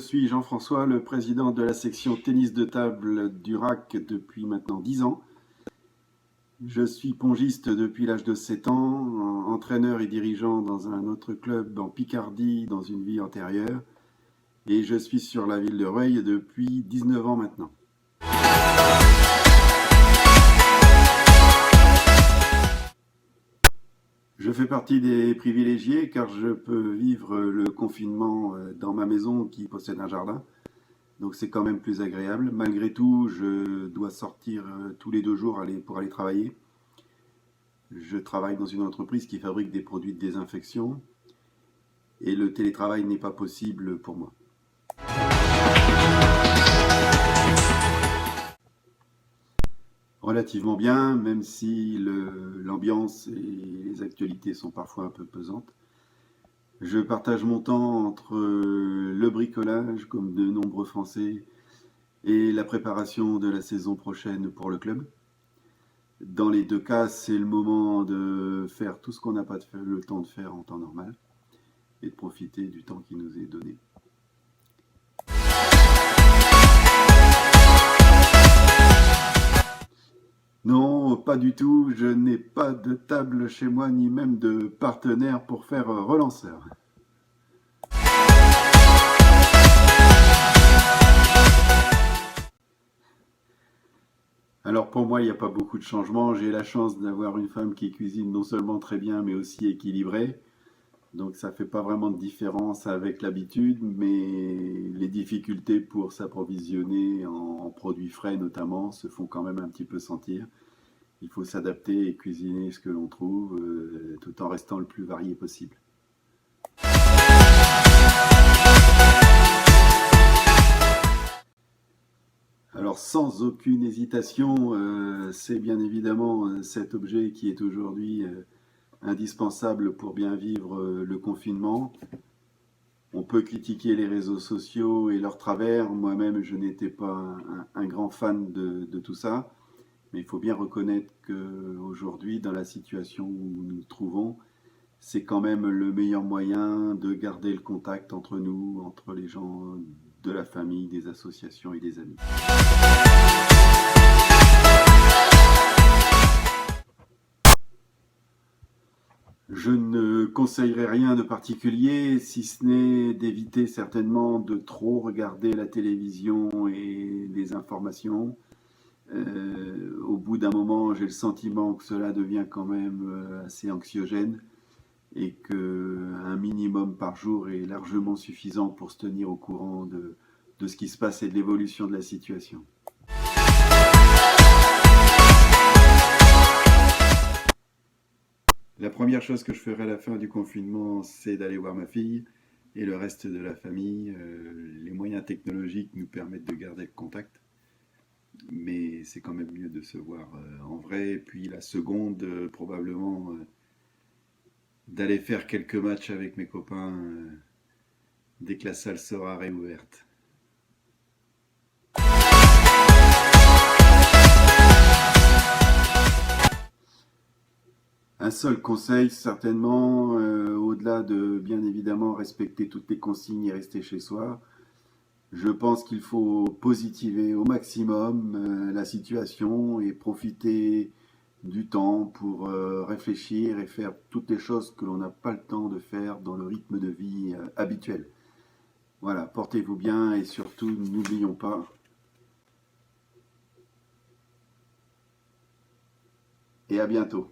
suis Jean-François, le président de la section tennis de table du RAC depuis maintenant 10 ans. Je suis pongiste depuis l'âge de 7 ans, entraîneur et dirigeant dans un autre club en Picardie dans une vie antérieure. Et je suis sur la ville de Rueil depuis 19 ans maintenant. Je fais partie des privilégiés car je peux vivre le confinement dans ma maison qui possède un jardin. Donc c'est quand même plus agréable. Malgré tout, je dois sortir tous les 2 jours pour aller travailler. Je travaille dans une entreprise qui fabrique des produits de désinfection et le télétravail n'est pas possible pour moi. Relativement bien, même si l'ambiance et les actualités sont parfois un peu pesantes. Je partage mon temps entre le bricolage, comme de nombreux Français, et la préparation de la saison prochaine pour le club. Dans les 2 cas, c'est le moment de faire tout ce qu'on n'a pas le temps de faire en temps normal et de profiter du temps qui nous est donné. Non, pas du tout, je n'ai pas de table chez moi, ni même de partenaire pour faire relanceur. Alors pour moi, il n'y a pas beaucoup de changements. J'ai la chance d'avoir une femme qui cuisine non seulement très bien, mais aussi équilibrée. Donc ça ne fait pas vraiment de différence avec l'habitude, mais les difficultés pour s'approvisionner en produits frais notamment se font quand même un petit peu sentir. Il faut s'adapter et cuisiner ce que l'on trouve, tout en restant le plus varié possible. Alors sans aucune hésitation, c'est bien évidemment cet objet qui est aujourd'hui indispensable pour bien vivre le confinement. On peut critiquer les réseaux sociaux et leurs travers. Moi-même, je n'étais pas un grand fan de tout ça. Mais il faut bien reconnaître qu'aujourd'hui, dans la situation où nous nous trouvons, c'est quand même le meilleur moyen de garder le contact entre nous, entre les gens de la famille, des associations et des amis. Je ne conseillerais rien de particulier, si ce n'est d'éviter certainement de trop regarder la télévision et les informations. Au bout d'un moment, j'ai le sentiment que cela devient quand même assez anxiogène et qu'un minimum par jour est largement suffisant pour se tenir au courant de ce qui se passe et de l'évolution de la situation. La première chose que je ferai à la fin du confinement, c'est d'aller voir ma fille et le reste de la famille. Les moyens technologiques nous permettent de garder le contact, mais c'est quand même mieux de se voir en vrai. Et puis la seconde, probablement, d'aller faire quelques matchs avec mes copains dès que la salle sera réouverte. Un seul conseil, certainement, au-delà de bien évidemment respecter toutes les consignes et rester chez soi, je pense qu'il faut positiver au maximum la situation et profiter du temps pour réfléchir et faire toutes les choses que l'on n'a pas le temps de faire dans le rythme de vie habituel. Voilà, portez-vous bien et surtout n'oublions pas, et à bientôt.